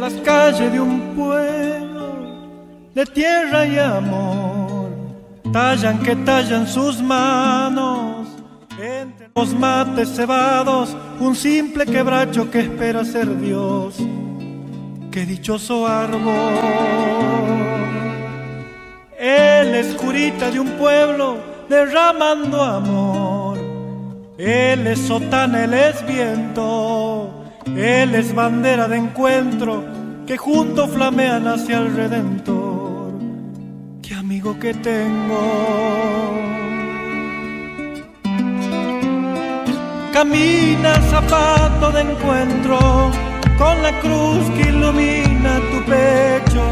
las calles de un pueblo de tierra y amor, tallan que tallan sus manos entre los mates cebados, un simple quebracho que espera ser Dios. ¡Qué dichoso árbol! Él es curita de un pueblo derramando amor. Él es sotana, él es viento, él es bandera de encuentro que juntos flamean hacia el Redentor. ¡Qué amigo que tengo! Camina zapato de encuentro con la cruz que ilumina tu pecho.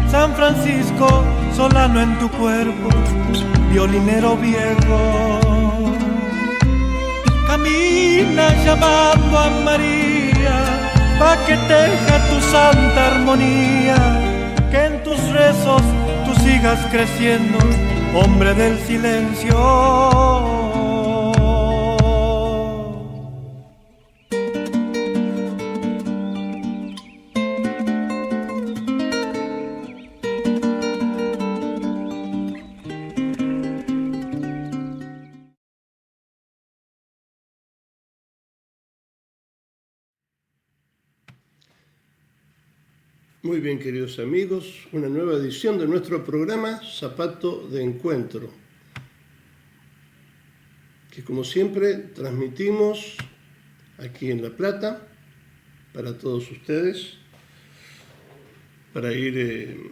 San Francisco, solano en tu cuerpo, violinero viejo. Camina llamando a María, pa' que teja tu santa armonía, que en tus rezos tú sigas creciendo, hombre del silencio. Muy bien, queridos amigos, una nueva edición de nuestro programa Zapato de Encuentro, que como siempre transmitimos aquí en La Plata para todos ustedes, para ir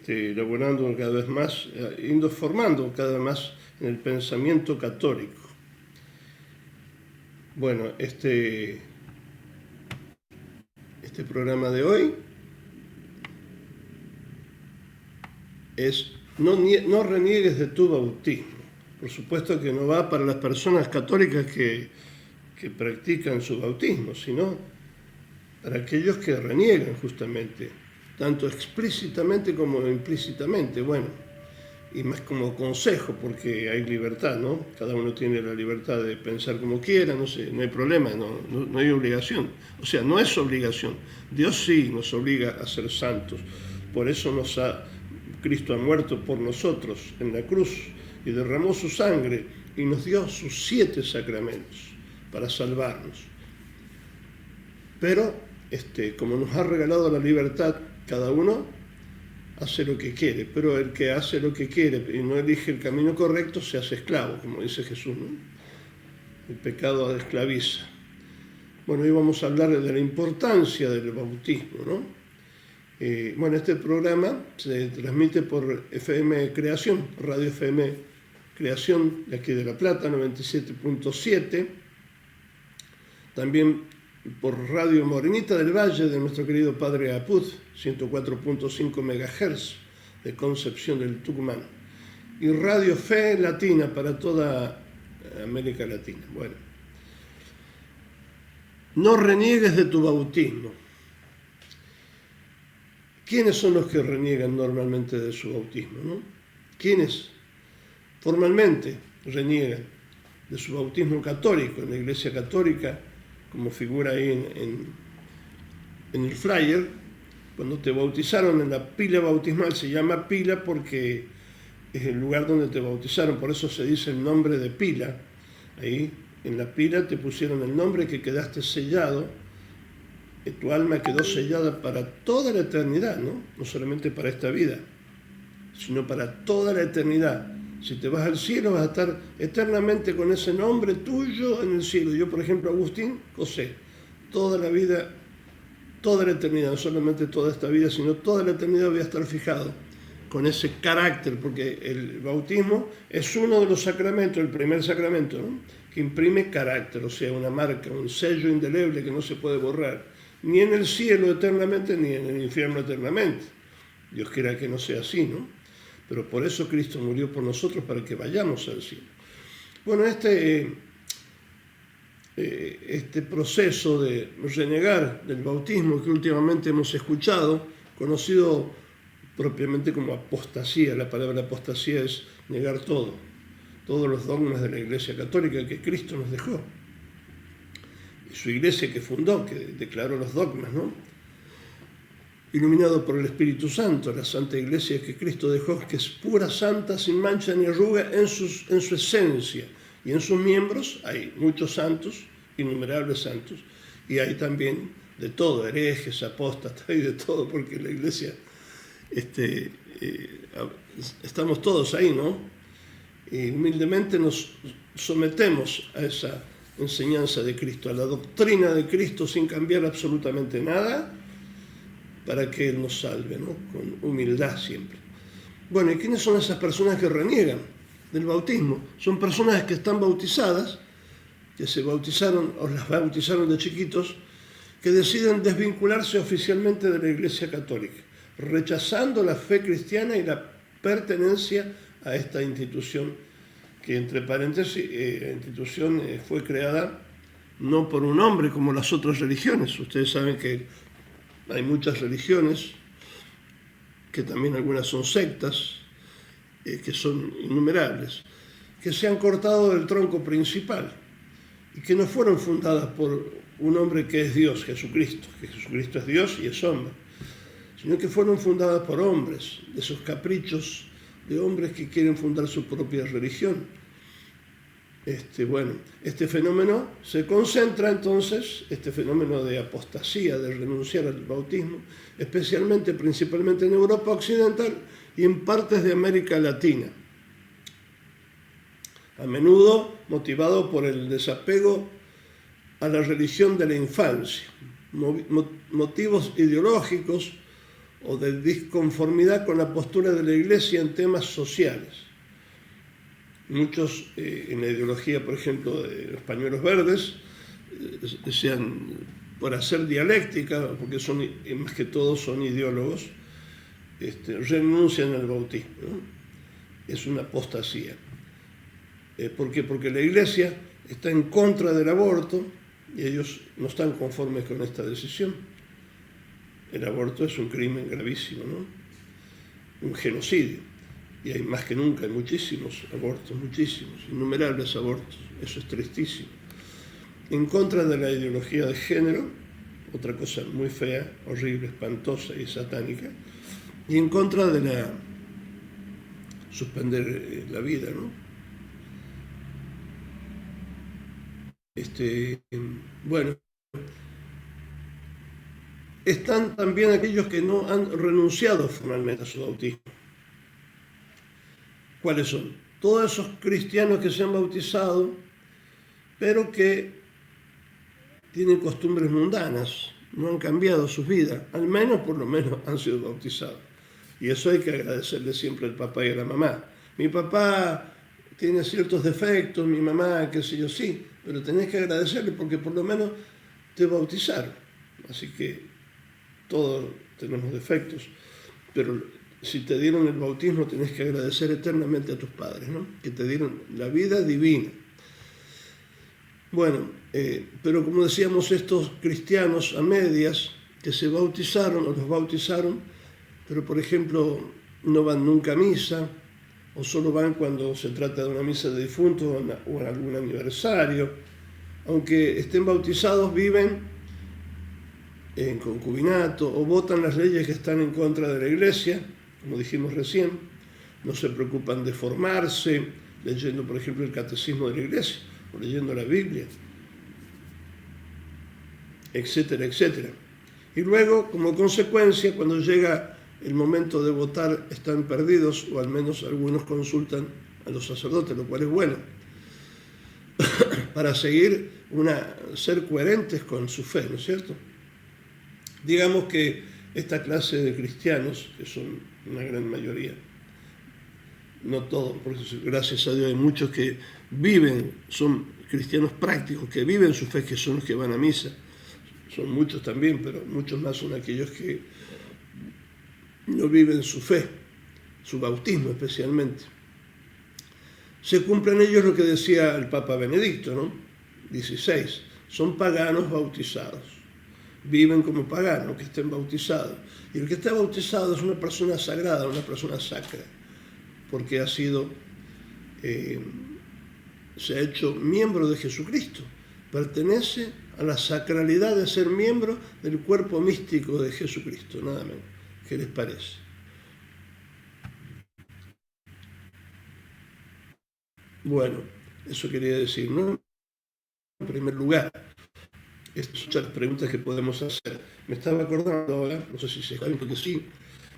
elaborando cada vez más, yendo formando cada vez más en el pensamiento católico. Bueno, este programa de hoy es no reniegues de tu bautismo. Por supuesto que no va para las personas católicas que practican su bautismo, sino para aquellos que reniegan justamente, tanto explícitamente como implícitamente. Bueno, y más como consejo, porque hay libertad, ¿no? Cada uno tiene la libertad de pensar como quiera, no sé, no hay problema, no hay obligación. O sea, no es obligación. Dios sí nos obliga a ser santos. Por eso Cristo ha muerto por nosotros en la cruz y derramó su sangre y nos dio sus 7 sacramentos para salvarnos. Pero, como nos ha regalado la libertad, cada uno hace lo que quiere, pero el que hace lo que quiere y no elige el camino correcto se hace esclavo, como dice Jesús, ¿no? El pecado esclaviza. Bueno, hoy vamos a hablar de la importancia del bautismo, ¿no? Este programa se transmite por FM Creación, Radio FM Creación de aquí de La Plata, 97.7, también por Radio Morenita del Valle de nuestro querido Padre Apud, 104.5 MHz de Concepción del Tucumán, y Radio Fe Latina para toda América Latina. Bueno, no reniegues de tu bautismo. ¿Quiénes son los que reniegan normalmente de su bautismo, no? ¿Quiénes formalmente reniegan de su bautismo católico en la Iglesia Católica, como figura ahí en el flyer? Cuando te bautizaron en la pila bautismal, se llama pila porque es el lugar donde te bautizaron, por eso se dice el nombre de pila. Ahí en la pila te pusieron el nombre, que quedaste sellado. Tu alma quedó sellada para toda la eternidad, ¿no? No solamente para esta vida, sino para toda la eternidad. Si te vas al cielo, vas a estar eternamente con ese nombre tuyo en el cielo. Yo, por ejemplo, Agustín José, toda la vida, toda la eternidad, no solamente toda esta vida, sino toda la eternidad voy a estar fijado con ese carácter, porque el bautismo es uno de los sacramentos, el primer sacramento, ¿no? Que imprime carácter, o sea, una marca, un sello indeleble que no se puede borrar, ni en el cielo eternamente, ni en el infierno eternamente. Dios quiera que no sea así, ¿no? Pero por eso Cristo murió por nosotros, para que vayamos al cielo. Bueno, este proceso de renegar del bautismo que últimamente hemos escuchado, conocido propiamente como apostasía. La palabra apostasía es negar todos los dogmas de la Iglesia Católica que Cristo nos dejó. Y su iglesia que fundó, que declaró los dogmas, ¿no? iluminado por el Espíritu Santo, la Santa Iglesia que Cristo dejó, que es pura, santa, sin mancha ni arruga en su esencia. Y en sus miembros hay muchos santos, innumerables santos, y hay también de todo, herejes, apóstatas y de todo, porque la Iglesia, estamos todos ahí, ¿no? Y humildemente nos sometemos a esa enseñanza de Cristo, a la doctrina de Cristo sin cambiar absolutamente nada, para que Él nos salve, ¿no? Con humildad siempre. Bueno, ¿y quiénes son esas personas que reniegan del bautismo? Son personas que están bautizadas, que se bautizaron o las bautizaron de chiquitos, que deciden desvincularse oficialmente de la Iglesia Católica, rechazando la fe cristiana y la pertenencia a esta institución, que entre paréntesis, la institución fue creada no por un hombre como las otras religiones. Ustedes saben que hay muchas religiones, que también algunas son sectas, que son innumerables, que se han cortado del tronco principal y que no fueron fundadas por un hombre que es Dios, Jesucristo, que Jesucristo es Dios y es hombre, sino que fueron fundadas por hombres, de esos caprichos de hombres que quieren fundar su propia religión. Este fenómeno se concentra entonces, este fenómeno de apostasía, de renunciar al bautismo, principalmente en Europa Occidental y en partes de América Latina, a menudo motivado por el desapego a la religión de la infancia, motivos ideológicos o de disconformidad con la postura de la Iglesia en temas sociales. Muchos en la ideología, por ejemplo, de los pañuelos verdes, sean por hacer dialéctica, porque son, más que todo son ideólogos, renuncian al bautismo, ¿no? Es una apostasía. ¿Por qué? Porque la Iglesia está en contra del aborto y ellos no están conformes con esta decisión. El aborto es un crimen gravísimo, ¿no? Un genocidio. Y hay más que nunca, hay muchísimos abortos, muchísimos, innumerables abortos. Eso es tristísimo. En contra de la ideología de género, otra cosa muy fea, horrible, espantosa y satánica, y en contra de la suspender la vida, ¿no? Están también aquellos que no han renunciado formalmente a su bautismo. ¿Cuáles son? Todos esos cristianos que se han bautizado, pero que tienen costumbres mundanas, no han cambiado sus vidas, por lo menos han sido bautizados. Y eso hay que agradecerle siempre al papá y a la mamá. Mi papá tiene ciertos defectos, mi mamá, qué sé yo, sí, pero tenés que agradecerle porque por lo menos te bautizaron. Así que todos tenemos defectos, pero si te dieron el bautismo tenés que agradecer eternamente a tus padres, ¿no? Que te dieron la vida divina. Bueno, pero como decíamos, estos cristianos a medias que se bautizaron o los bautizaron, pero por ejemplo no van nunca a misa, o solo van cuando se trata de una misa de difuntos o en algún aniversario, aunque estén bautizados, viven en concubinato o votan las leyes que están en contra de la Iglesia, como dijimos recién, no se preocupan de formarse, leyendo por ejemplo el catecismo de la Iglesia, o leyendo la Biblia, etcétera, etcétera. Y luego, como consecuencia, cuando llega el momento de votar, están perdidos, o al menos algunos consultan a los sacerdotes, lo cual es bueno, para ser coherentes con su fe, ¿no es cierto? Digamos que esta clase de cristianos, que son una gran mayoría, no todos, porque gracias a Dios hay muchos que viven, son cristianos prácticos, que viven su fe, que son los que van a misa, son muchos también, pero muchos más son aquellos que no viven su fe, su bautismo especialmente. Se cumple en ellos lo que decía el Papa Benedicto, ¿no? 16, son paganos bautizados, viven como paganos que estén bautizados. Y el que está bautizado es una persona sagrada, una persona sacra, porque se ha hecho miembro de Jesucristo, pertenece a la sacralidad de ser miembro del cuerpo místico de Jesucristo, nada menos. ¿Qué les parece? Bueno, eso quería decir, ¿no? En primer lugar, estas son las preguntas que podemos hacer. Me estaba acordando ahora, no sé si se saben porque sí,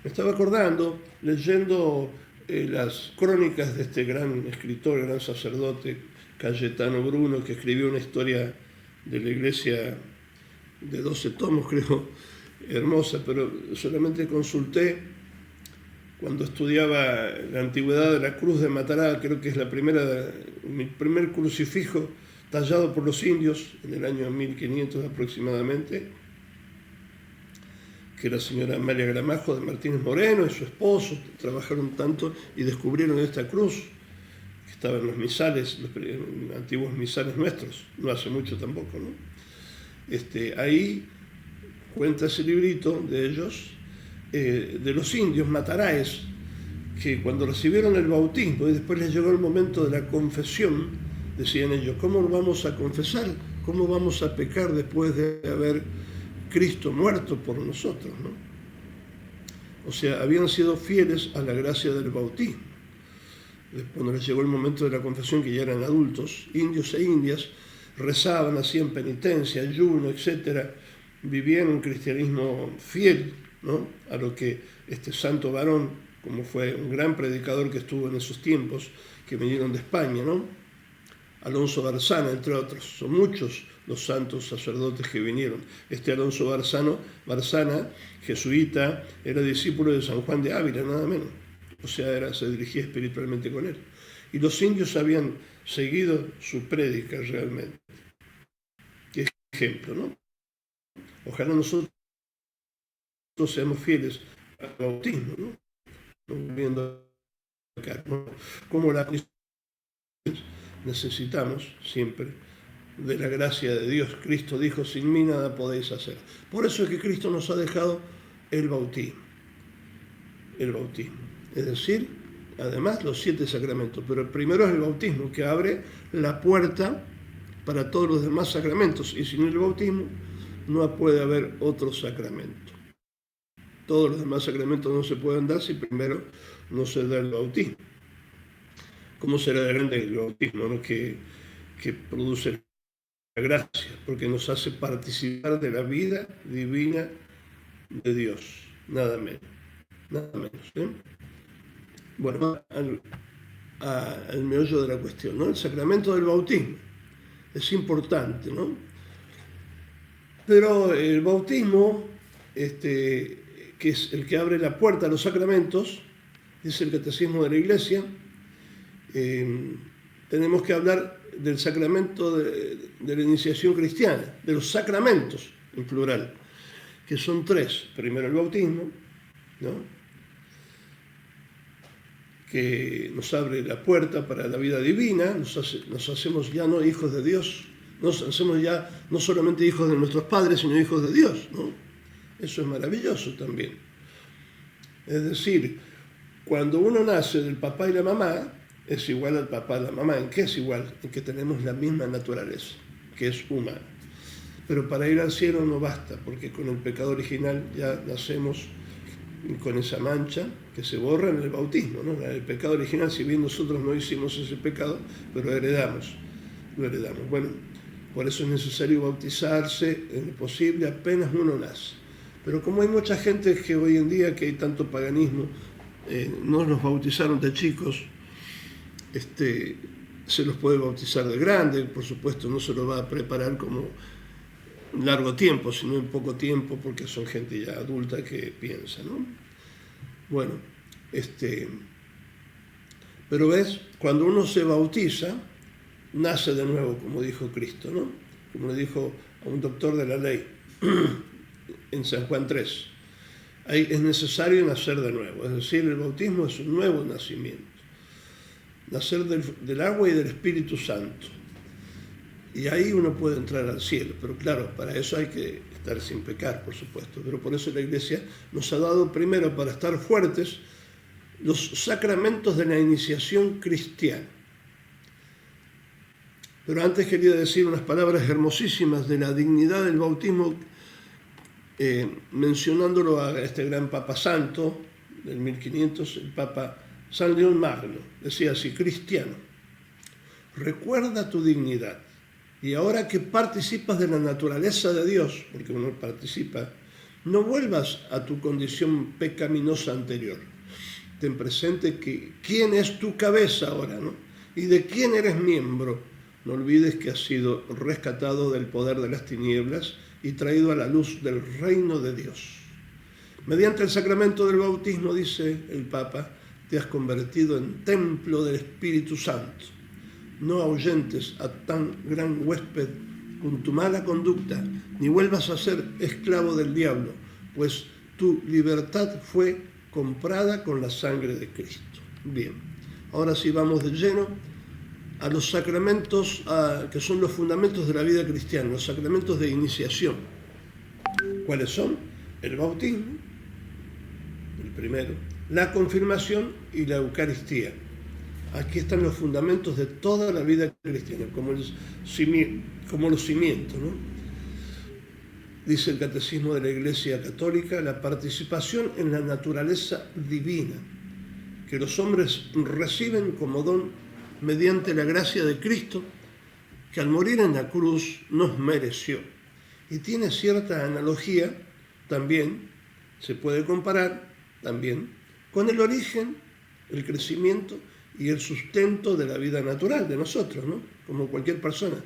me estaba acordando, leyendo las crónicas de este gran escritor, gran sacerdote, Cayetano Bruno, que escribió una historia de la iglesia de 12 tomos, creo, hermosa, pero solamente consulté cuando estudiaba la antigüedad de la cruz de Matará, creo que es mi primer crucifijo tallado por los indios en el año 1500 aproximadamente, que la señora María Gramajo de Martínez Moreno y su esposo trabajaron tanto y descubrieron esta cruz que estaba en los misales, los antiguos misales nuestros, no hace mucho tampoco, ¿no? Ahí cuenta ese librito de ellos, de los indios mataraes, que cuando recibieron el bautismo y después les llegó el momento de la confesión, decían ellos, ¿cómo vamos a confesar? ¿Cómo vamos a pecar después de haber Cristo muerto por nosotros, ¿no? O sea, habían sido fieles a la gracia del bautismo. Cuando les llegó el momento de la confesión, que ya eran adultos, indios e indias, rezaban, hacían penitencia, ayuno, etc. Vivían un cristianismo fiel, ¿no?, a lo que este santo varón, como fue un gran predicador que estuvo en esos tiempos, que vinieron de España, ¿no?, Alonso Barzana, entre otros. Son muchos los santos sacerdotes que vinieron. Este Alonso Barzana, jesuita, era discípulo de San Juan de Ávila, nada menos. O sea, se dirigía espiritualmente con él. Y los indios habían seguido su prédica realmente. Qué ejemplo, ¿no? Ojalá nosotros seamos fieles al bautismo, ¿no? No viendo acá, ¿no? Como la necesitamos siempre de la gracia de Dios. Cristo dijo, sin mí nada podéis hacer. Por eso es que Cristo nos ha dejado el bautismo. El bautismo. Es decir, además los 7 sacramentos. Pero el primero es el bautismo, que abre la puerta para todos los demás sacramentos. Y sin el bautismo no puede haber otro sacramento. Todos los demás sacramentos no se pueden dar si primero no se da el bautismo. ¿Cómo será de grande el bautismo, ¿no?, que produce la gracia? Porque nos hace participar de la vida divina de Dios, nada menos. Nada menos, ¿eh? Bueno, al meollo de la cuestión, ¿no? El sacramento del bautismo es importante, ¿no? Pero el bautismo, que es el que abre la puerta a los sacramentos, dice el Catecismo de la Iglesia, tenemos que hablar del sacramento de la iniciación cristiana, de los sacramentos en plural, que son 3. Primero el bautismo, ¿no?, que nos abre la puerta para la vida divina, nos hacemos ya no hijos de Dios, nos hacemos ya no solamente hijos de nuestros padres, sino hijos de Dios, ¿no? Eso es maravilloso también. Es decir, cuando uno nace del papá y la mamá, es igual al papá y la mamá. ¿En qué es igual? En que tenemos la misma naturaleza, que es humana. Pero para ir al cielo no basta, porque con el pecado original ya nacemos con esa mancha que se borra en el bautismo, ¿no? El pecado original, si bien nosotros no hicimos ese pecado, pero lo heredamos. Bueno, por eso es necesario bautizarse en lo posible apenas uno nace. Pero como hay mucha gente que hoy en día, que hay tanto paganismo, no los bautizaron de chicos, se los puede bautizar de grande, por supuesto no se los va a preparar como largo tiempo, sino en poco tiempo, porque son gente ya adulta que piensa, ¿no? Bueno, pero ves, cuando uno se bautiza, nace de nuevo, como dijo Cristo, ¿no? Como le dijo a un doctor de la ley en San Juan 3. Ahí es necesario nacer de nuevo, es decir, el bautismo es un nuevo nacimiento. Nacer del agua y del Espíritu Santo. Y ahí uno puede entrar al cielo, pero claro, para eso hay que estar sin pecar, por supuesto. Pero por eso la Iglesia nos ha dado primero, para estar fuertes, los sacramentos de la iniciación cristiana. Pero antes quería decir unas palabras hermosísimas de la dignidad del bautismo, mencionándolo a este gran Papa Santo del 1500, el Papa San León Magno. Decía así: cristiano, recuerda tu dignidad, y ahora que participas de la naturaleza de Dios, porque uno participa, no vuelvas a tu condición pecaminosa anterior. Ten presente que quién es tu cabeza ahora, ¿no? Y de quién eres miembro. No olvides que has sido rescatado del poder de las tinieblas y traído a la luz del reino de Dios. Mediante el sacramento del bautismo, dice el Papa, te has convertido en templo del Espíritu Santo. No ahuyentes a tan gran huésped con tu mala conducta, ni vuelvas a ser esclavo del diablo, pues tu libertad fue comprada con la sangre de Cristo. Bien, ahora sí vamos de lleno a los sacramentos que son los fundamentos de la vida cristiana, los sacramentos de iniciación. ¿Cuáles son? El bautismo, el primero, la confirmación y la Eucaristía. Aquí están los fundamentos de toda la vida cristiana, como los cimientos, ¿no? Dice el Catecismo de la Iglesia Católica: la participación en la naturaleza divina, que los hombres reciben como don mediante la gracia de Cristo, que al morir en la cruz nos mereció. Y tiene cierta analogía también, se puede comparar también con el origen, el crecimiento y el sustento de la vida natural de nosotros, ¿no? Como cualquier persona.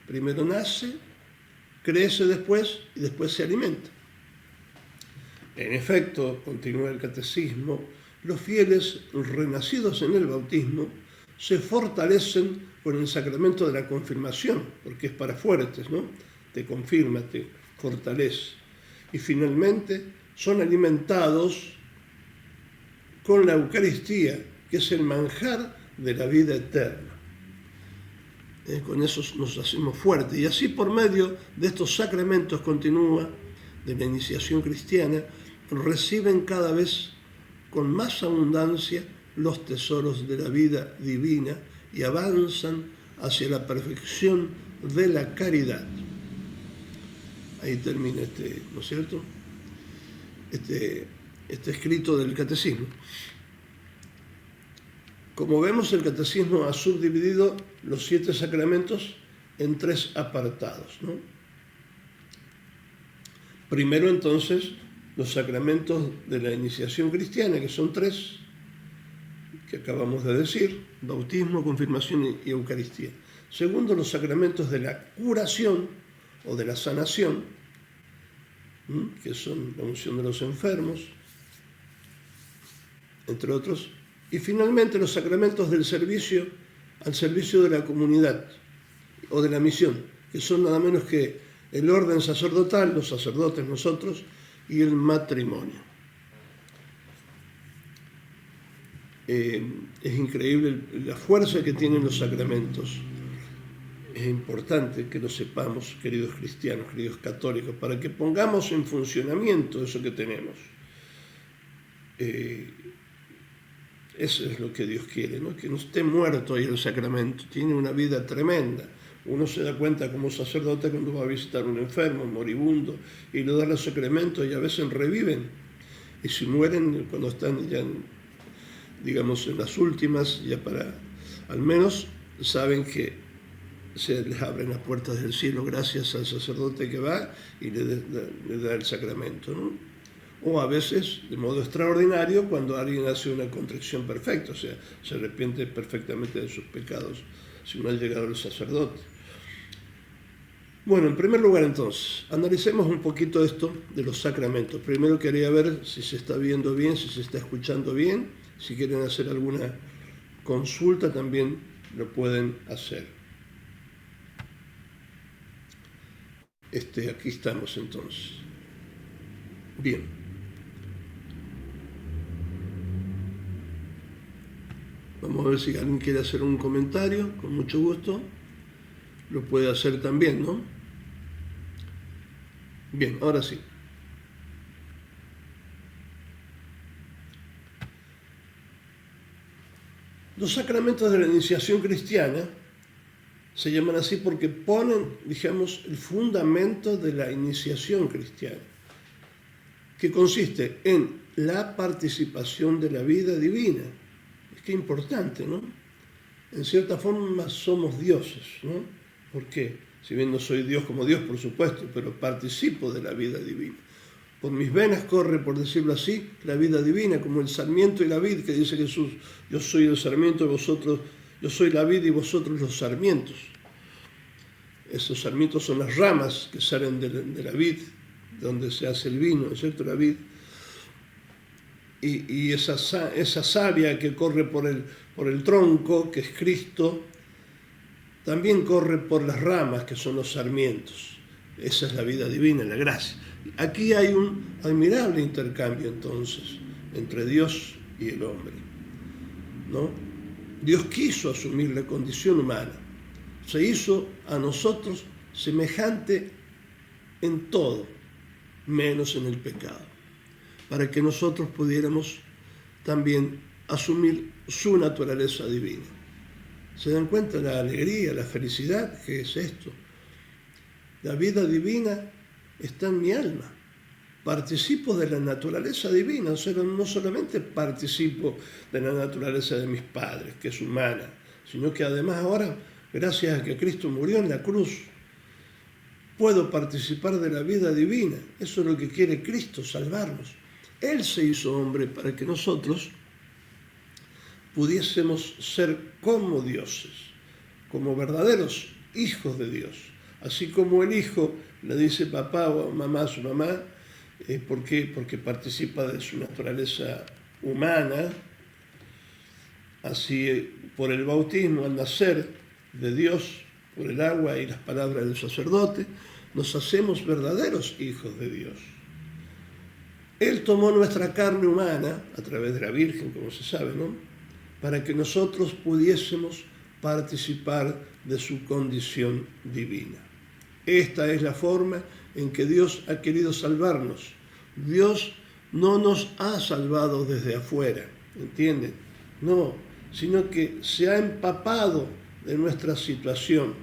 Primero nace, crece después y después se alimenta. En efecto, continúa el catecismo, los fieles renacidos en el bautismo se fortalecen con el sacramento de la confirmación, porque es para fuertes, ¿no? Te confirma, te fortalece. Y finalmente son alimentados con la Eucaristía, que es el manjar de la vida eterna. Con eso nos hacemos fuertes. Y así, por medio de estos sacramentos, continúa, de la iniciación cristiana, reciben cada vez con más abundancia los tesoros de la vida divina y avanzan hacia la perfección de la caridad. Ahí termina ¿no es cierto? Este escrito del catecismo. Como vemos, el catecismo ha subdividido los 7 sacramentos en 3 apartados, ¿no? Primero, entonces, los sacramentos de la iniciación cristiana, que son 3, que acabamos de decir: bautismo, confirmación y Eucaristía. Segundo, los sacramentos de la curación o de la sanación, que son la unción de los enfermos, entre otros. Y finalmente los sacramentos del servicio al servicio de la comunidad o de la misión, que son nada menos que el orden sacerdotal, los sacerdotes nosotros, y el matrimonio. Es increíble la fuerza que tienen los sacramentos. Es importante que lo sepamos, queridos cristianos, queridos católicos, para que pongamos en funcionamiento eso que tenemos. Eso es lo que Dios quiere, ¿no? Que no esté muerto ahí el sacramento. Tiene una vida tremenda. Uno se da cuenta como sacerdote cuando va a visitar a un enfermo, moribundo, y le da los sacramentos y a veces reviven. Y si mueren cuando están ya, digamos, en las últimas, ya al menos saben que se les abren las puertas del cielo gracias al sacerdote que va y le da el sacramento, ¿no? O a veces, de modo extraordinario, cuando alguien hace una contrición perfecta, o sea, se arrepiente perfectamente de sus pecados, si no ha llegado el sacerdote. Bueno, en primer lugar, entonces, analicemos un poquito esto de los sacramentos. Primero quería ver si se está viendo bien, si se está escuchando bien. Si quieren hacer alguna consulta, también lo pueden hacer. Aquí estamos, entonces. Bien. Vamos a ver si alguien quiere hacer un comentario, con mucho gusto. Lo puede hacer también, ¿no? Bien, ahora sí. Los sacramentos de la iniciación cristiana Se llaman así porque ponen, digamos, el fundamento de la iniciación cristiana, que consiste en la participación de la vida divina. Es que importante, ¿no? En cierta forma somos dioses, ¿no? ¿Por qué? Si bien no soy Dios como Dios, por supuesto, pero participo de la vida divina. Por mis venas corre, por decirlo así, la vida divina, como el sarmiento y la vid, que dice Jesús: yo soy el sarmiento y vosotros, yo soy la vid y vosotros los sarmientos. Esos sarmientos son las ramas que salen de la vid, donde se hace el vino, ¿no es cierto? La vid. Y esa savia que corre por el tronco, que es Cristo, también corre por las ramas, que son los sarmientos. Esa es la vida divina, la gracia. Aquí hay un admirable intercambio, entonces, entre Dios y el hombre, ¿no? Dios quiso asumir la condición humana. Se hizo a nosotros semejante en todo, menos en el pecado, para que nosotros pudiéramos también asumir su naturaleza divina. ¿Se dan cuenta la alegría, la felicidad que es esto? La vida divina está en mi alma. Participo de la naturaleza divina, o sea, no solamente participo de la naturaleza de mis padres, que es humana, sino que además ahora, gracias a que Cristo murió en la cruz, puedo participar de la vida divina. Eso es lo que quiere Cristo, salvarnos. Él se hizo hombre para que nosotros pudiésemos ser como dioses, como verdaderos hijos de Dios. Así como el hijo le dice papá o mamá a su mamá, ¿por qué? Porque participa de su naturaleza humana. Así, por el bautismo, al nacer de Dios, por el agua y las palabras del sacerdote, nos hacemos verdaderos hijos de Dios. Él tomó nuestra carne humana, a través de la Virgen, como se sabe, ¿no?, para que nosotros pudiésemos participar de su condición divina. Esta es la forma en que Dios ha querido salvarnos. Dios no nos ha salvado desde afuera, ¿entienden? No, sino que se ha empapado de nuestra situación,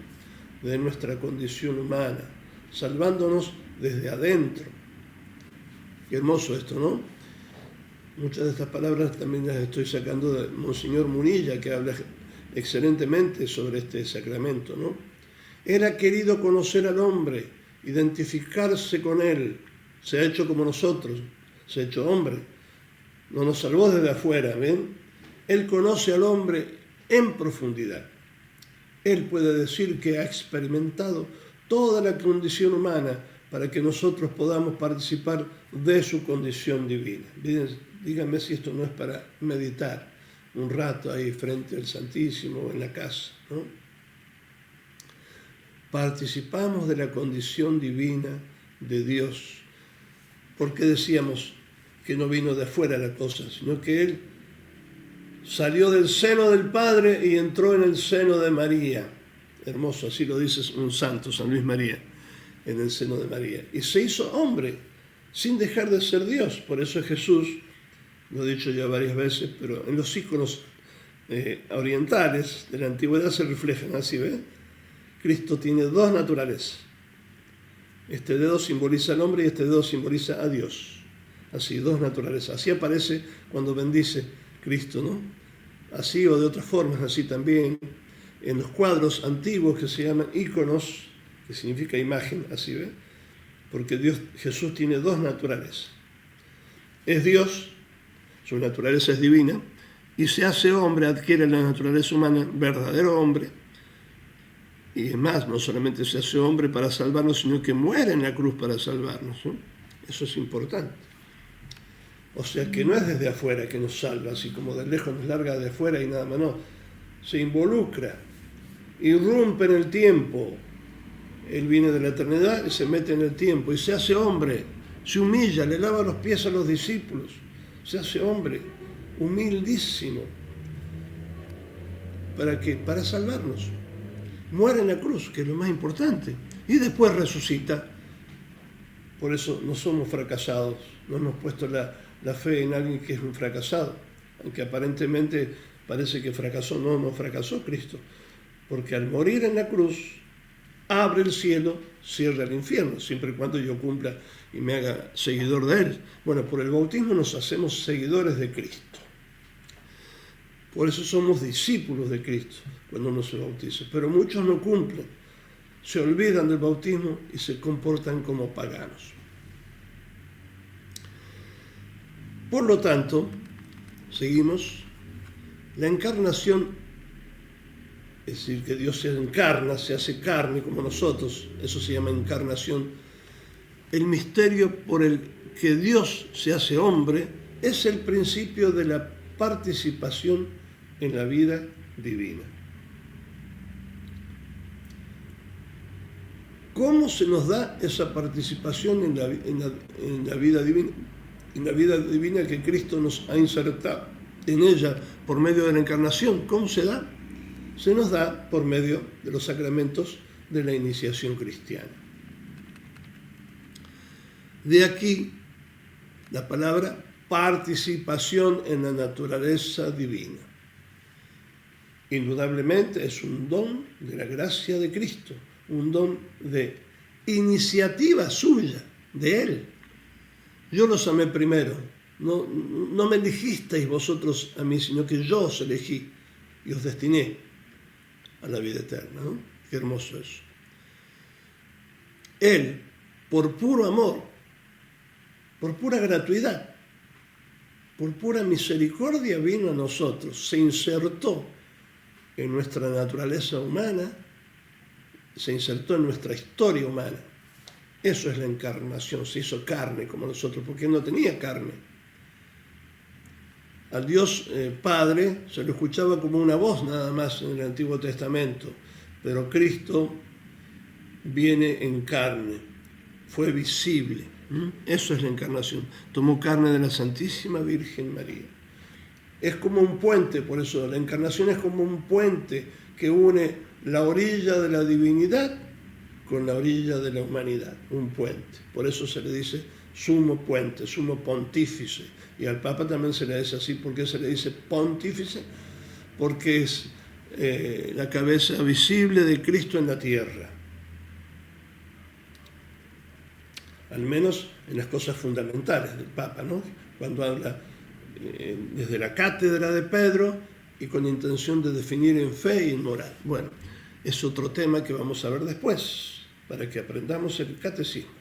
de nuestra condición humana, salvándonos desde adentro. Qué hermoso esto, ¿no? Muchas de estas palabras también las estoy sacando de Monseñor Munilla, que habla excelentemente sobre este sacramento, ¿no? Él ha querido conocer al hombre, identificarse con él, se ha hecho como nosotros, se ha hecho hombre, no nos salvó desde afuera, ¿ven? Él conoce al hombre en profundidad. Él puede decir que ha experimentado toda la condición humana para que nosotros podamos participar de su condición divina. Díganme si esto no es para meditar un rato ahí frente al Santísimo o en la casa, ¿no? Participamos de la condición divina de Dios, porque decíamos que no vino de afuera la cosa, sino que Él salió del seno del Padre y entró en el seno de María. Hermoso, así lo dice un santo, San Luis María, en el seno de María. Y se hizo hombre, sin dejar de ser Dios. Por eso es Jesús, lo he dicho ya varias veces, pero en los íconos orientales de la antigüedad se reflejan así, ¿ven? Cristo tiene dos naturalezas. Este dedo simboliza al hombre y este dedo simboliza a Dios. Así, dos naturalezas. Así aparece cuando bendice Cristo, ¿no? Así o de otras formas, así también en los cuadros antiguos que se llaman íconos, que significa imagen, así, ¿ven? Porque Jesús tiene dos naturalezas. Es Dios, su naturaleza es divina, y se hace hombre, adquiere la naturaleza humana, verdadero hombre. Y es más, no solamente se hace hombre para salvarnos, sino que muere en la cruz para salvarnos, ¿no? Eso es importante. O sea que no es desde afuera que nos salva, así como de lejos nos larga de afuera y nada más, no. Se involucra, irrumpe en el tiempo. Él viene de la eternidad y se mete en el tiempo y se hace hombre, se humilla, le lava los pies a los discípulos, se hace hombre, humildísimo. ¿Para qué? Para salvarnos. Muere en la cruz, que es lo más importante, y después resucita. Por eso no somos fracasados, no hemos puesto la fe en alguien que es un fracasado, aunque aparentemente parece que fracasó. No fracasó Cristo. porque al morir en la cruz abre el cielo, cierra el infierno, siempre y cuando yo cumpla y me haga seguidor de Él. Bueno, por el bautismo nos hacemos seguidores de Cristo. Por eso somos discípulos de Cristo cuando uno se bautiza. Pero muchos no cumplen, se olvidan del bautismo y se comportan como paganos. Por lo tanto, seguimos, la encarnación, es decir, que Dios se encarna, se hace carne como nosotros, eso se llama encarnación. El misterio por el que Dios se hace hombre es el principio de la participación en la vida divina. ¿Cómo se nos da esa participación en la vida divina? En la vida divina que Cristo nos ha insertado en ella por medio de la encarnación. ¿Cómo se da? Se nos da por medio de los sacramentos de la iniciación cristiana. De aquí la palabra participación en la naturaleza divina. Indudablemente es un don de la gracia de Cristo, un don de iniciativa suya, de Él. Yo los amé primero, no me elegisteis vosotros a mí, sino que yo os elegí y os destiné a la vida eterna, ¿no? Qué hermoso eso. Él, por puro amor, por pura gratuidad, por pura misericordia vino a nosotros, se insertó en nuestra naturaleza humana, se insertó en nuestra historia humana. Eso es la encarnación, se hizo carne como nosotros, porque Él no tenía carne. Al Dios Padre se lo escuchaba como una voz nada más en el Antiguo Testamento, pero Cristo viene en carne, fue visible. Eso es la encarnación. Tomó carne de la Santísima Virgen María. Es como un puente, por eso la encarnación es como un puente que une la orilla de la divinidad con la orilla de la humanidad, un puente. Por eso se le dice sumo puente, sumo pontífice. Y al Papa también se le dice así. ¿Por qué se le dice pontífice? Porque es la cabeza visible de Cristo en la tierra. Al menos en las cosas fundamentales del Papa, ¿no? Cuando habla desde la cátedra de Pedro y con intención de definir en fe y en moral. Bueno, es otro tema que vamos a ver después, para que aprendamos el catecismo.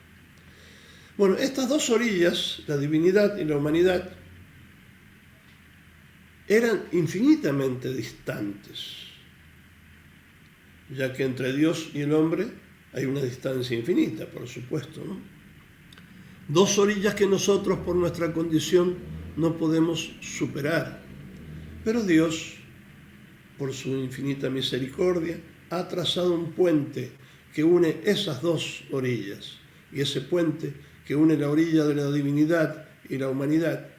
Bueno, estas dos orillas, la divinidad y la humanidad, eran infinitamente distantes, ya que entre Dios y el hombre hay una distancia infinita, por supuesto, ¿no? Dos orillas que nosotros, por nuestra condición, no podemos superar. Pero Dios, por su infinita misericordia, ha trazado un puente que une esas dos orillas. Y ese puente que une la orilla de la divinidad y la humanidad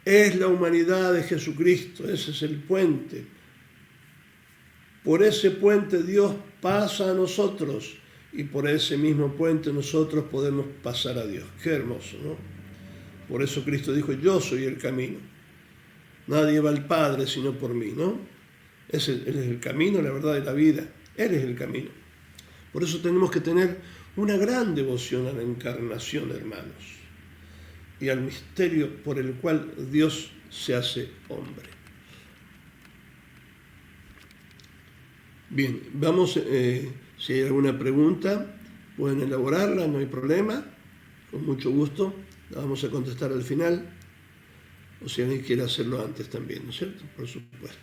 es la humanidad de Jesucristo. Ese es el puente. Por ese puente Dios pasa a nosotros y por ese mismo puente nosotros podemos pasar a Dios. Qué hermoso, ¿no? Por eso Cristo dijo, yo soy el camino. Nadie va al Padre sino por mí, ¿no? Él es el camino, la verdad y la vida. Él es el camino. Por eso tenemos que tener una gran devoción a la encarnación, hermanos, y al misterio por el cual Dios se hace hombre. Bien, vamos, si hay alguna pregunta, pueden elaborarla, no hay problema, con mucho gusto, la vamos a contestar al final, o si alguien quiere hacerlo antes también, ¿no es cierto? Por supuesto.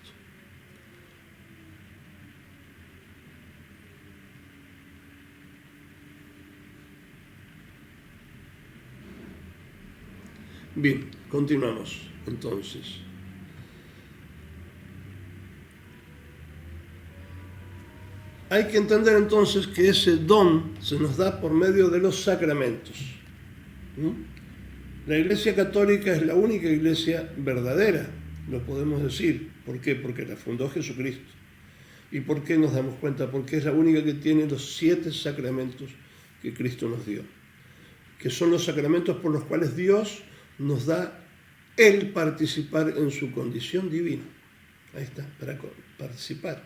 Bien, continuamos entonces. Hay que entender entonces que ese don se nos da por medio de los sacramentos. La Iglesia Católica es la única iglesia verdadera, lo podemos decir. ¿Por qué? Porque la fundó Jesucristo. ¿Y por qué nos damos cuenta? Porque es la única que tiene los 7 sacramentos que Cristo nos dio, que son los sacramentos por los cuales Dios nos da el participar en su condición divina. Ahí está, para participar.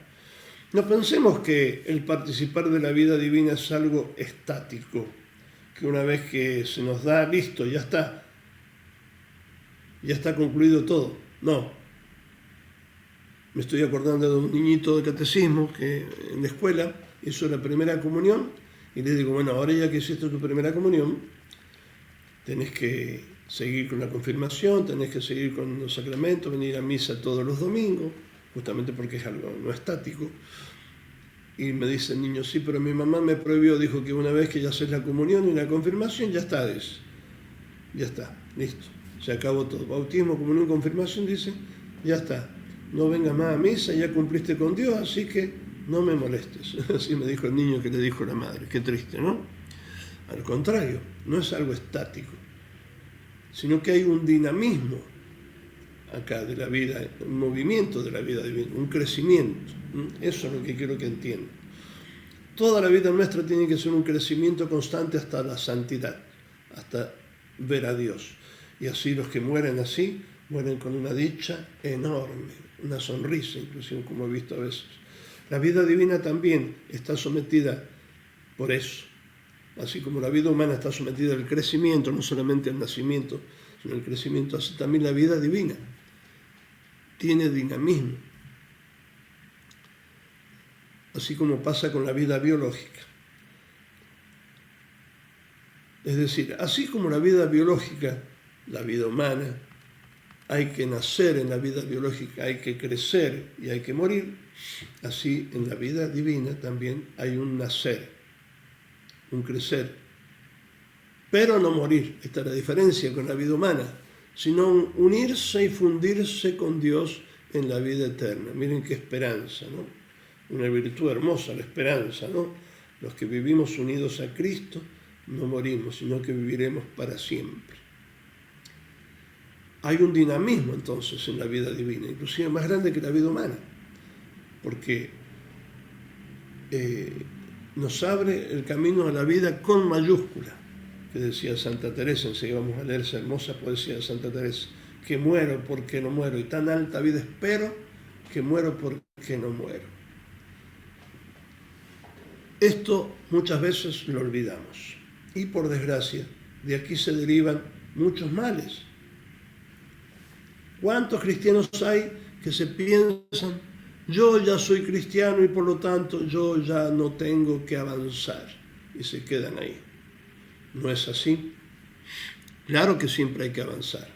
No pensemos que el participar de la vida divina es algo estático, que una vez que se nos da, listo, ya está concluido todo. No. Me estoy acordando de un niñito de catecismo que en la escuela hizo la primera comunión y le digo, bueno, ahora ya que hiciste tu primera comunión, tenés que seguir con la confirmación, tenés que seguir con los sacramentos, venir a misa todos los domingos, justamente porque es algo no estático. Y me dice el niño, sí, pero mi mamá me prohibió, dijo que una vez que ya haces la comunión y la confirmación, ya está, dice. Ya está, listo, se acabó todo. Bautismo, comunión, confirmación, dice, ya está. No vengas más a misa, ya cumpliste con Dios, así que no me molestes. Así me dijo el niño que le dijo la madre. Qué triste, ¿no? Al contrario, no es algo estático, sino que hay un dinamismo acá de la vida, un movimiento de la vida divina, un crecimiento. Eso es lo que quiero que entiendan. Toda la vida nuestra tiene que ser un crecimiento constante hasta la santidad, hasta ver a Dios. Y así los que mueren así, mueren con una dicha enorme, una sonrisa, inclusive, como he visto a veces. La vida divina también está sometida por eso. Así como la vida humana está sometida al crecimiento, no solamente al nacimiento, sino al crecimiento, así también la vida divina tiene dinamismo. Así como pasa con la vida biológica. Es decir, así como la vida biológica, la vida humana, hay que nacer en la vida biológica, hay que crecer y hay que morir, así en la vida divina también hay un nacer, un crecer, pero no morir. Esta es la diferencia con la vida humana, sino unirse y fundirse con Dios en la vida eterna. Miren qué esperanza, ¿no? Una virtud hermosa, la esperanza, ¿no? Los que vivimos unidos a Cristo no morimos, sino que viviremos para siempre. Hay un dinamismo entonces en la vida divina, inclusive más grande que la vida humana, porque nos abre el camino a la vida con mayúscula, que decía Santa Teresa. Enseguida vamos a leer esa hermosa poesía de Santa Teresa, que muero porque no muero, y tan alta vida espero, que muero porque no muero. Esto muchas veces lo olvidamos, y por desgracia, de aquí se derivan muchos males. ¿Cuántos cristianos hay que se piensan, yo ya soy cristiano y por lo tanto yo ya no tengo que avanzar? Y se quedan ahí. ¿No es así? Claro que siempre hay que avanzar.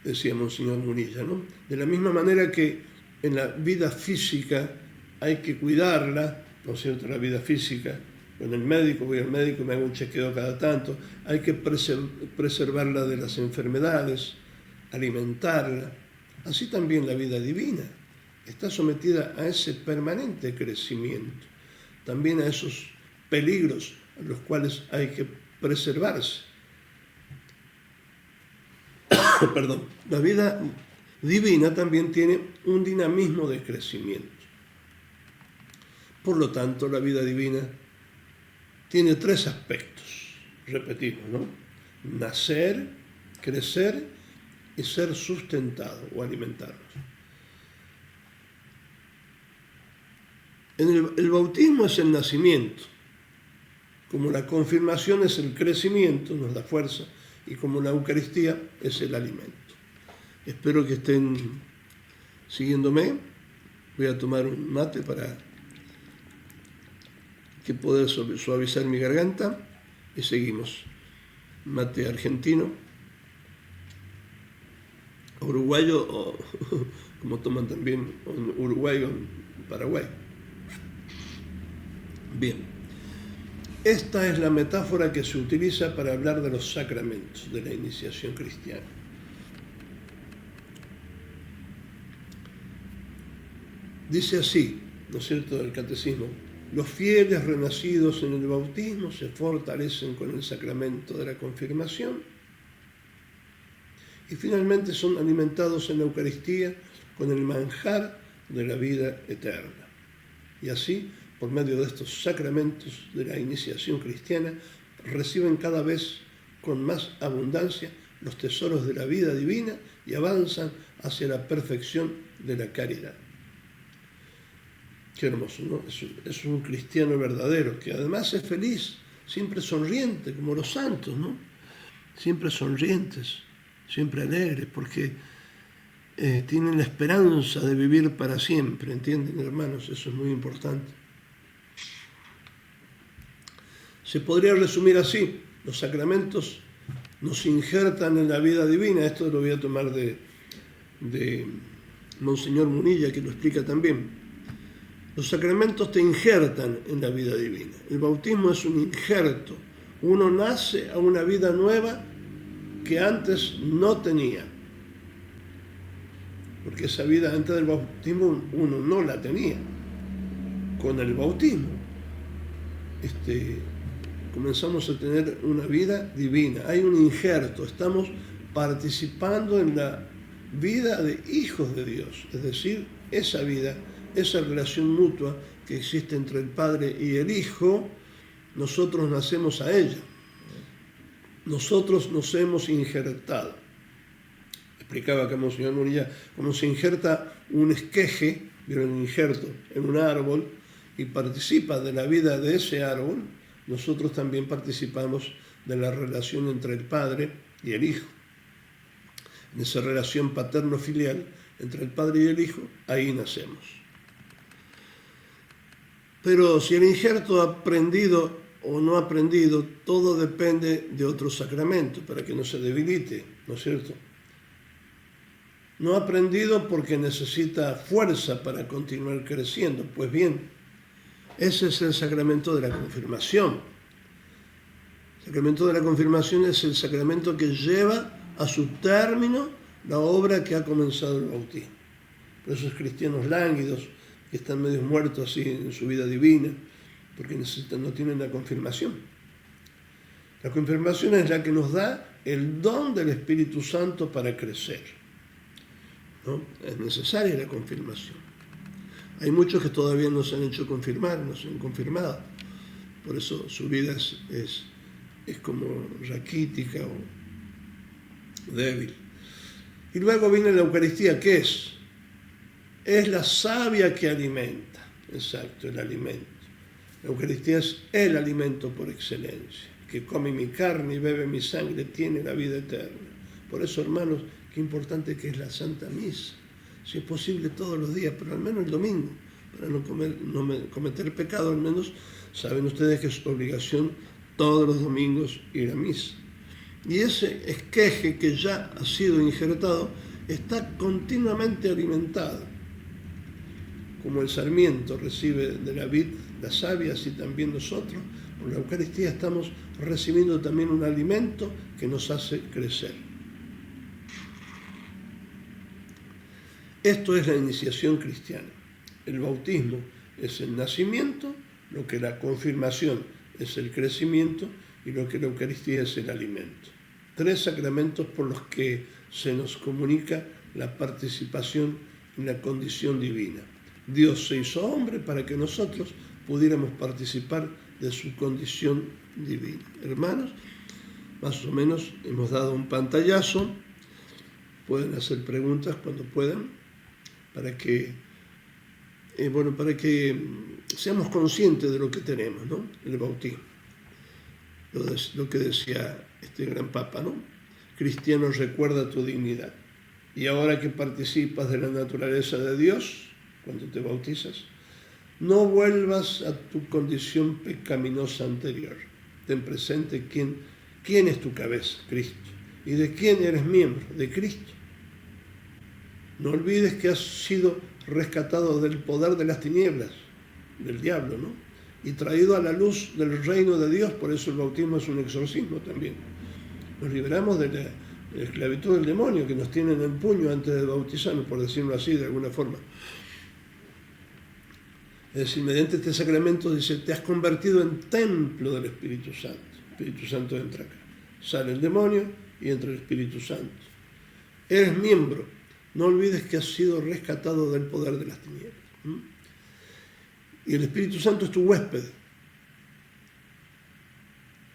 Decía Monseñor Munilla, ¿no? De la misma manera que en la vida física hay que cuidarla, ¿no es cierto? La vida física. Con el médico, voy al médico y me hago un chequeo cada tanto. Hay que preservarla de las enfermedades, alimentarla. Así también la vida divina está sometida a ese permanente crecimiento, también a esos peligros a los cuales hay que preservarse. Perdón. La vida divina también tiene un dinamismo de crecimiento. Por lo tanto, la vida divina tiene tres aspectos, repetimos, ¿no? Nacer, crecer y ser sustentado o alimentarnos. El bautismo es el nacimiento, como la confirmación es el crecimiento, nos da fuerza, y como la Eucaristía es el alimento. Espero que estén siguiéndome. Voy a tomar un mate para que poder suavizar mi garganta y seguimos. Mate argentino, uruguayo, o como toman también uruguayo en Paraguay. Bien, esta es la metáfora que se utiliza para hablar de los sacramentos de la iniciación cristiana. Dice así, ¿no es cierto?, del catecismo: los fieles renacidos en el bautismo se fortalecen con el sacramento de la confirmación y finalmente son alimentados en la Eucaristía con el manjar de la vida eterna. Y así, por medio de estos sacramentos de la iniciación cristiana, reciben cada vez con más abundancia los tesoros de la vida divina y avanzan hacia la perfección de la caridad. Qué hermoso, ¿no? Es un cristiano verdadero, que además es feliz, siempre sonriente, como los santos, ¿no? Siempre sonrientes, siempre alegres, porque tienen la esperanza de vivir para siempre, ¿entienden, hermanos? Eso es muy importante. Se podría resumir así: los sacramentos nos injertan en la vida divina. Esto lo voy a tomar de Monseñor Munilla, que lo explica también. Los sacramentos te injertan en la vida divina. El bautismo es un injerto. Uno nace a una vida nueva que antes no tenía. Porque esa vida antes del bautismo uno no la tenía. Con el bautismo comenzamos a tener una vida divina. Hay un injerto. Estamos participando en la vida de hijos de Dios. Es decir, esa vida, esa relación mutua que existe entre el Padre y el Hijo, nosotros nacemos a ella. Nosotros nos hemos injertado. Explicaba acá Monseñor Munilla, como se injerta un esqueje, ¿vieron? Un injerto en un árbol, y participa de la vida de ese árbol. Nosotros también participamos de la relación entre el Padre y el Hijo. En esa relación paterno-filial entre el Padre y el Hijo, ahí nacemos. Pero si el injerto ha aprendido o no ha aprendido, todo depende de otro sacramento para que no se debilite, ¿no es cierto? No ha aprendido porque necesita fuerza para continuar creciendo. Pues bien, ese es el sacramento de la confirmación. El sacramento de la confirmación es el sacramento que lleva a su término la obra que ha comenzado el bautismo. Por esos cristianos lánguidos que están medio muertos así en su vida divina, porque no tienen la confirmación. La confirmación es la que nos da el don del Espíritu Santo para crecer, ¿no? Es necesaria la confirmación. Hay muchos que todavía no se han hecho confirmar, no se han confirmado. Por eso su vida es como raquítica o débil. Y luego viene la Eucaristía. ¿Qué es? Es la savia que alimenta. Exacto, el alimento. La Eucaristía es el alimento por excelencia. Que come mi carne y bebe mi sangre tiene la vida eterna. Por eso, hermanos, qué importante que es la Santa Misa. Si es posible todos los días, pero al menos el domingo, para no cometer pecado, al menos saben ustedes que es obligación todos los domingos ir a misa. Y ese esqueje que ya ha sido injertado está continuamente alimentado. Como el sarmiento recibe de la vid la savia, así también nosotros, por la Eucaristía estamos recibiendo también un alimento que nos hace crecer. Esto es la iniciación cristiana. El bautismo es el nacimiento, lo que la confirmación es el crecimiento y lo que la Eucaristía es el alimento. 3 sacramentos por los que se nos comunica la participación en la condición divina. Dios se hizo hombre para que nosotros pudiéramos participar de su condición divina. Hermanos, más o menos hemos dado un pantallazo. Pueden hacer preguntas cuando puedan, para que seamos conscientes de lo que tenemos, ¿no? El bautismo. Lo que decía este gran Papa, ¿no? Cristiano, recuerda tu dignidad. Y ahora que participas de la naturaleza de Dios, cuando te bautizas, no vuelvas a tu condición pecaminosa anterior. Ten presente quién es tu cabeza, Cristo. ¿Y de quién eres miembro? De Cristo. No olvides que has sido rescatado del poder de las tinieblas, del diablo, ¿no? Y traído a la luz del reino de Dios. Por eso el bautismo es un exorcismo también. Nos liberamos de la esclavitud del demonio que nos tiene en el puño antes de bautizarnos, por decirlo así, de alguna forma. Es decir, mediante este sacramento dice, te has convertido en templo del Espíritu Santo. El Espíritu Santo entra acá. Sale el demonio y entra el Espíritu Santo. Eres miembro. No olvides que has sido rescatado del poder de las tinieblas. Y el Espíritu Santo es tu huésped.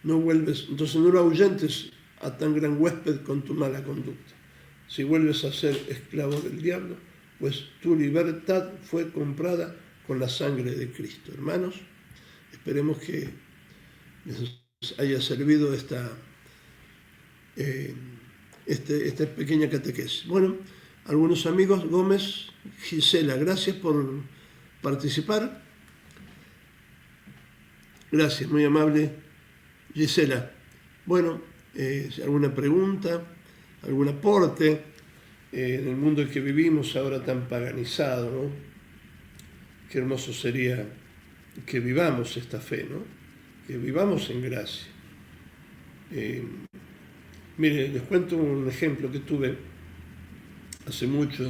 No vuelves, entonces no lo ahuyentes a tan gran huésped con tu mala conducta. Si vuelves a ser esclavo del diablo, pues tu libertad fue comprada con la sangre de Cristo. Hermanos, esperemos que les haya servido esta pequeña catequesis. Bueno, algunos amigos, Gómez, Gisela, gracias por participar. Gracias, muy amable, Gisela. Bueno, alguna pregunta, algún aporte en el mundo en que vivimos ahora tan paganizado, ¿no? Qué hermoso sería que vivamos esta fe, ¿no? Que vivamos en gracia. Mire, les cuento un ejemplo que tuve hace mucho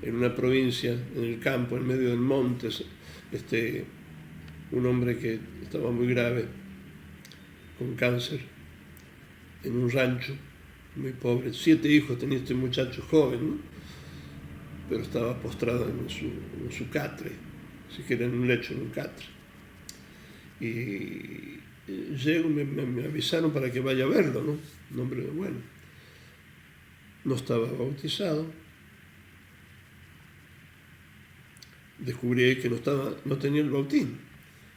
en una provincia, en el campo, en medio del monte, un hombre que estaba muy grave, con cáncer, en un rancho, muy pobre. 7 hijos tenía este muchacho joven, ¿no? Pero estaba postrado en su catre, siquiera en un lecho, en un catre. Y llego, me avisaron para que vaya a verlo, ¿no? Un hombre bueno. No estaba bautizado. Descubrí que no tenía el bautismo.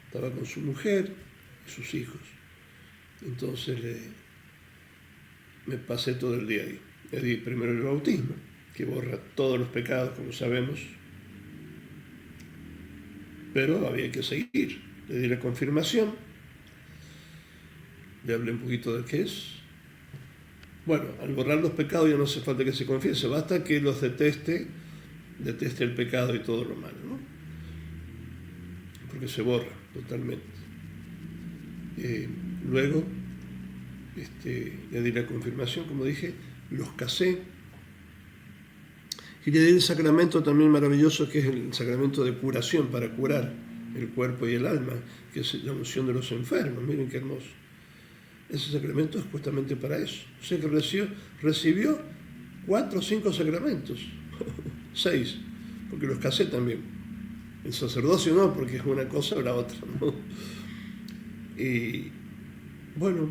Estaba con su mujer y sus hijos. Entonces me pasé todo el día ahí. Le di primero el bautismo, que borra todos los pecados, como sabemos. Pero había que seguir. Le di la confirmación. Le hablé un poquito de qué es. Bueno, al borrar los pecados ya no hace falta que se confiese, basta que los deteste el pecado y todo lo malo, ¿no? Porque se borra totalmente. Luego le di la confirmación, como dije, los casé. Y le di el sacramento también maravilloso, que es el sacramento de curación, para curar el cuerpo y el alma, que es la unción de los enfermos. Miren qué hermoso. Ese sacramento es justamente para eso. O sea que recibió 4 o 5 sacramentos, 6, porque los casé también. El sacerdocio no, porque es una cosa o la otra, ¿no? Y bueno,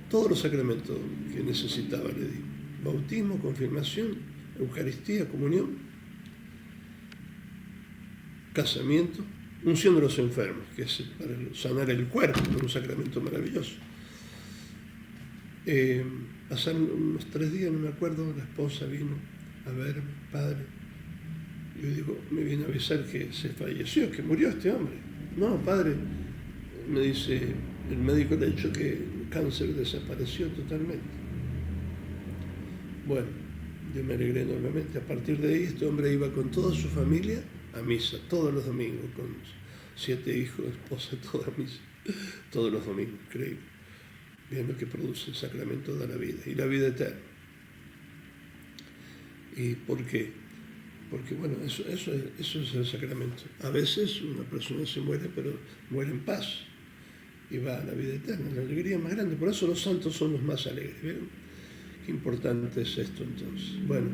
todos los sacramentos que necesitaba le di. Bautismo, confirmación, Eucaristía, comunión, casamiento, unción de los enfermos, que es para sanar el cuerpo, un sacramento maravilloso. Pasaron unos 3 días, no me acuerdo, la esposa vino a verme, padre. Yo digo, me viene a avisar que se falleció, que murió este hombre. No, padre, me dice, el médico le ha dicho que el cáncer desapareció totalmente. Bueno, yo me alegré enormemente. A partir de ahí, este hombre iba con toda su familia a misa, todos los domingos, con 7 hijos, esposa, toda misa, todos los domingos, increíble. Es lo que produce el sacramento de la vida y la vida eterna. ¿Y por qué? Porque, bueno, eso es el sacramento. A veces una persona se muere, pero muere en paz y va a la vida eterna, la alegría más grande. Por eso los santos son los más alegres. ¿Vieron? Qué importante es esto entonces. Bueno,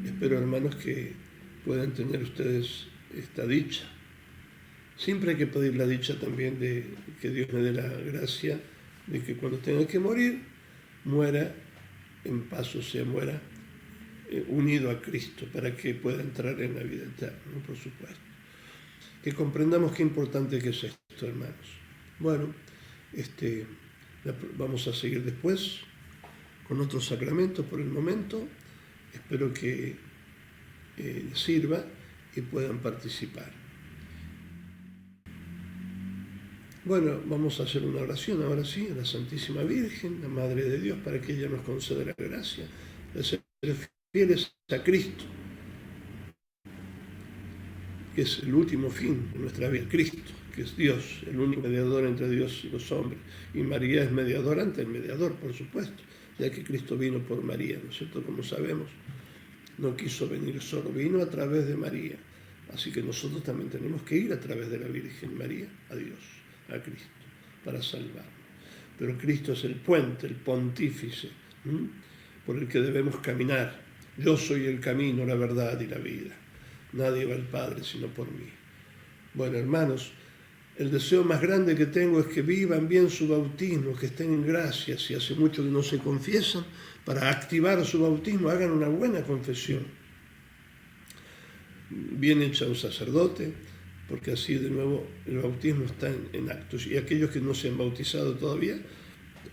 espero, hermanos, que puedan tener ustedes esta dicha. Siempre hay que pedir la dicha también de que Dios me dé la gracia de que cuando tenga que morir, muera en paz, o sea, muera unido a Cristo, para que pueda entrar en la vida eterna, ¿no? Por supuesto. Que comprendamos qué importante que es esto, hermanos. Bueno, vamos a seguir después con otros sacramentos por el momento. Espero que les sirva y puedan participar. Bueno, vamos a hacer una oración ahora sí a la Santísima Virgen, la Madre de Dios, para que ella nos conceda la gracia de ser fieles a Cristo, que es el último fin de nuestra vida. Cristo, que es Dios, el único mediador entre Dios y los hombres. Y María es mediadora ante el mediador, por supuesto, ya que Cristo vino por María, ¿no es cierto? Como sabemos, no quiso venir solo, vino a través de María. Así que nosotros también tenemos que ir a través de la Virgen María a Dios, a Cristo, para salvarnos. Pero Cristo es el puente, el pontífice, por el que debemos caminar. Yo soy el camino, la verdad y la vida. Nadie va al Padre sino por mí. Bueno, hermanos, el deseo más grande que tengo es que vivan bien su bautismo, que estén en gracia. Si hace mucho que no se confiesan, para activar su bautismo, hagan una buena confesión, bien hecha a un sacerdote, porque así de nuevo el bautismo está en actos. Y aquellos que no se han bautizado todavía,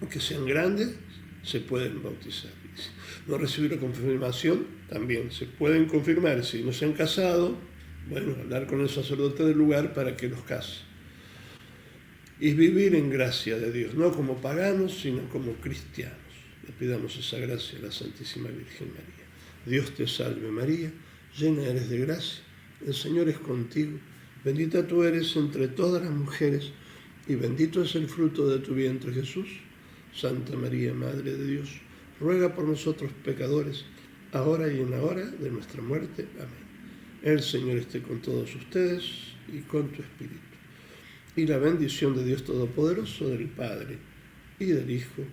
aunque sean grandes, se pueden bautizar. No recibir la confirmación, también se pueden confirmar. Si no se han casado, bueno, hablar con el sacerdote del lugar para que los case. Y vivir en gracia de Dios, no como paganos, sino como cristianos. Le pidamos esa gracia a la Santísima Virgen María. Dios te salve María, llena eres de gracia, el Señor es contigo, bendita tú eres entre todas las mujeres, y bendito es el fruto de tu vientre Jesús. Santa María, Madre de Dios, ruega por nosotros pecadores, ahora y en la hora de nuestra muerte. Amén. El Señor esté con todos ustedes y con tu espíritu. Y la bendición de Dios Todopoderoso, del Padre, y del Hijo,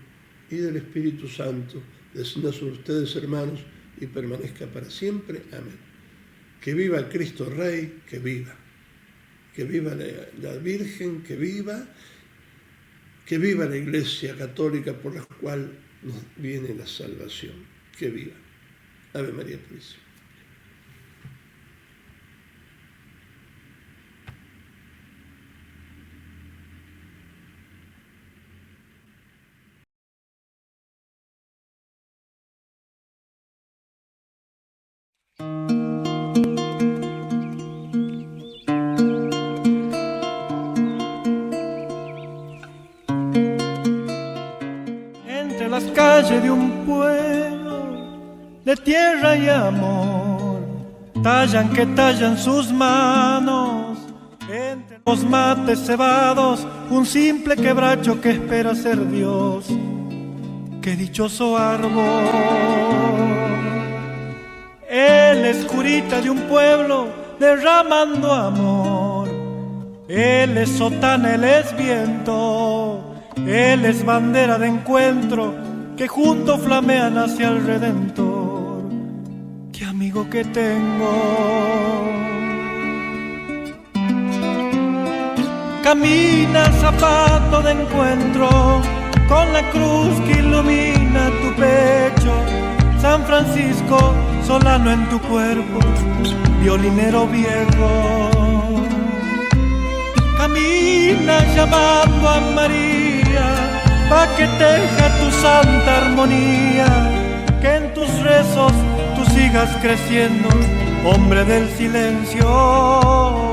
y del Espíritu Santo, descienda sobre ustedes, hermanos, y permanezca para siempre. Amén. Que viva Cristo Rey, que viva. Que viva la Virgen, que viva la Iglesia Católica por la cual nos viene la salvación. Que viva. Ave María Purísima. Entre las calles de un pueblo de tierra y amor, tallan que tallan sus manos. Entre los mates cebados, un simple quebracho que espera ser Dios. ¡Qué dichoso árbol! Él es curita de un pueblo derramando amor. Él es sotana, él es viento. Él es bandera de encuentro que juntos flamean hacia el Redentor. ¡Qué amigo que tengo! Camina zapato de encuentro con la cruz que ilumina tu pecho. San Francisco, solano en tu cuerpo, violinero viejo. Camina llamando a María, pa' que teja tu santa armonía, que en tus rezos tú sigas creciendo, hombre del silencio.